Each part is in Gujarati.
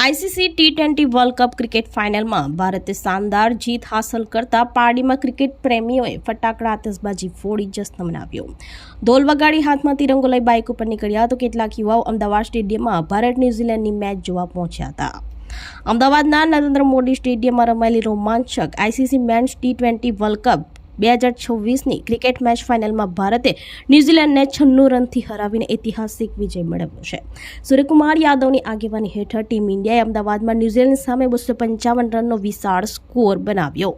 ICC T20 world cup cricket ફાઇનલમાં ભારતે શાનદાર જીત હાંસલ કરતા પારડીમાં ક્રિકેટ પ્રેમીઓએ ફટાકડા આતશબાજી ફોડી જશ્ન મનાવ્યો. ઢોલ વગાડી હાથમાં તિરંગો લઈ બાઇક ઉપર નીકળ્યા તો કેટલાક યુવાઓ અમદાવાદ સ્ટેડિયમમાં ભારત ન્યૂઝીલેન્ડની મેચ જોવા પહોંચ્યા હતા. અમદાવાદના નરેન્દ્ર મોદી સ્ટેડિયમમાં રમાયેલી રોમાંચક આઈસીસી મેન્સ ટી20 વર્લ્ડ કપ 2026ની ક્રિકેટ મેચ ફાઇનલમાં ભારતે ન્યૂઝીલેન્ડને 96 રનથી હરાવીને ઐતિહાસિક વિજય મેળવ્યો છે. સૂર્યકુમાર યાદવની આગેવાની હેઠળ ટીમ ઇન્ડિયાએ અમદાવાદમાં ન્યૂઝીલેન્ડ સામે 255 રનનો વિશાળ સ્કોર બનાવ્યો,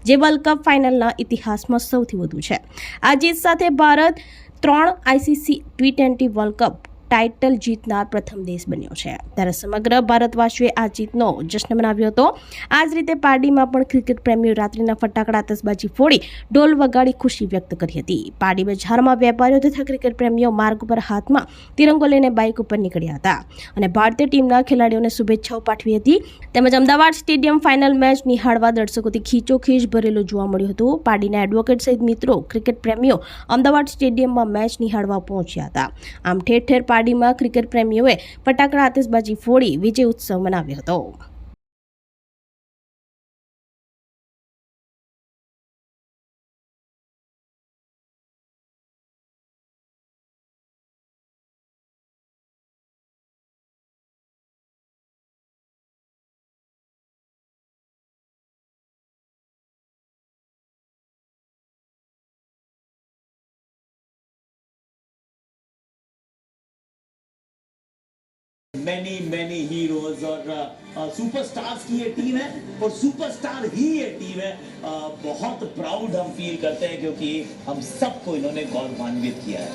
જે વર્લ્ડ કપ ફાઇનલના ઇતિહાસમાં સૌથી વધુ છે. આ જીત સાથે Bharat 3 ICC T20 world cup title જીતનાર પ્રથમ દેશ બન્યો છે. ત્યારે સમગ્ર ભારતવાસીઓએ આ જીતનો જશ્ન મનાવ્યો હતો. આ જ રીતે પારડીમાં પણ ક્રિકેટ પ્રેમીઓ રાત્રિના ફટાકડા આતશબાજી ફોડી ઢોલ વગાડી ખુશી વ્યક્ત કરી હતી. પારડી બજારમાં વેપારીઓ તથા ક્રિકેટ પ્રેમીઓ માર્ગ પર હાથમાં તિરંગો લઈને બાઇક ઉપર નીકળ્યા હતા અને ભારતીય ટીમના ખેલાડીઓને શુભેચ્છાઓ પાઠવી હતી. તેમજ અમદાવાદ સ્ટેડિયમ ફાઇનલ મેચ નિહાળવા દર્શકોથી ખીચોખીચ ભરેલું જોવા મળ્યું હતું. પારડીના એડવોકેટ સહિત મિત્રો ક્રિકેટ પ્રેમીઓ અમદાવાદ સ્ટેડિયમમાં મેચ નિહાળવા પહોંચ્યા હતા. આમ ઠેર ઠેર પારડીમાં ક્રિકેટ પ્રેમીઓએ ફટાકડા આતશબાજી ફોડી વિજય ઉત્સવ મનાવ્યો હતો. many heroes और सुपरस्टार्स की ये टीम है और सुपरस्टार ही ये टीम है. बहुत प्राउड हम फील करते हैं क्योंकि हम सबको इन्होंने गौरवान्वित किया है.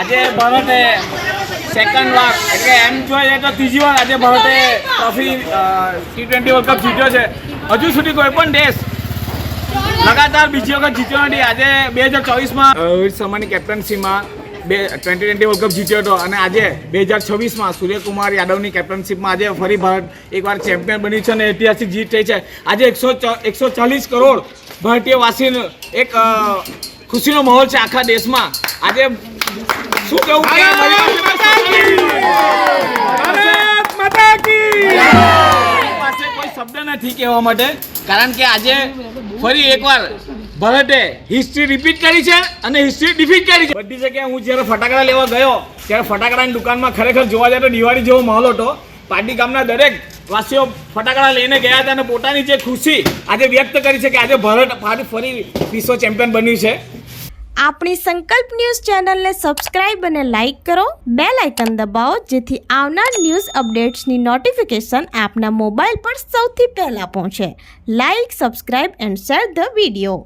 આજે ભારતે સેકન્ડ વાર એટલે એમ જોવા જાય તો ત્રીજી વાર આજે ભારતે ટ્રોફી T20 વર્લ્ડ કપ જીત્યો છે. હજુ સુધી કોઈ પણ દેશ લગાતાર બીજી વખત જીત્યો નથી. આજે 2024માં રોહિત શર્માની કેપ્ટનશીપમાં T20 વર્લ્ડ કપ જીત્યો હતો અને આજે 2026માં સૂર્યકુમાર યાદવની કેપ્ટનશીપમાં આજે ફરી ભારત એકવાર ચેમ્પિયન બન્યું છે અને ઐતિહાસિક જીત થઈ છે. આજે 140 કરોડ ભારતીય વાસીનો એક ખુશીનો માહોલ છે આખા દેશમાં. આજે શું કહેવું કે પાસે કોઈ શબ્દ નથી કહેવા માટે, કારણ કે આજે ફરી એકવાર ભારતે હિસ્ટ્રી રિપીટ કરી છે અને હિસ્ટ્રી ડિફીટ કરી છે. બધી જગ્યાએ હું જ્યારે ફટાકડા લેવા ગયો ત્યારે ફટાકડાની દુકાનમાં ખરેખર જોવા જાય તો દિવાળી જેવો માહોલ હતો. પાટી ગામના દરેક વાસીઓ ફટાકડા લઈને ગયા હતા અને પોતાની જે ખુશી આજે વ્યક્ત કરી છે કે આજે ભારત ફરી વિશ્વ ચેમ્પિયન બન્યું છે. આપણી સંકલ્પ ન્યૂઝ ચેનલને સબસ્ક્રાઇબ અને લાઇક કરો, બેલ આઇકન દબાવો જેથી આવનાર ન્યૂઝ અપડેટ્સની નોટિફિકેશન આપના મોબાઈલ પર સૌથી પહેલા પહોંચે. Like, subscribe and share the video.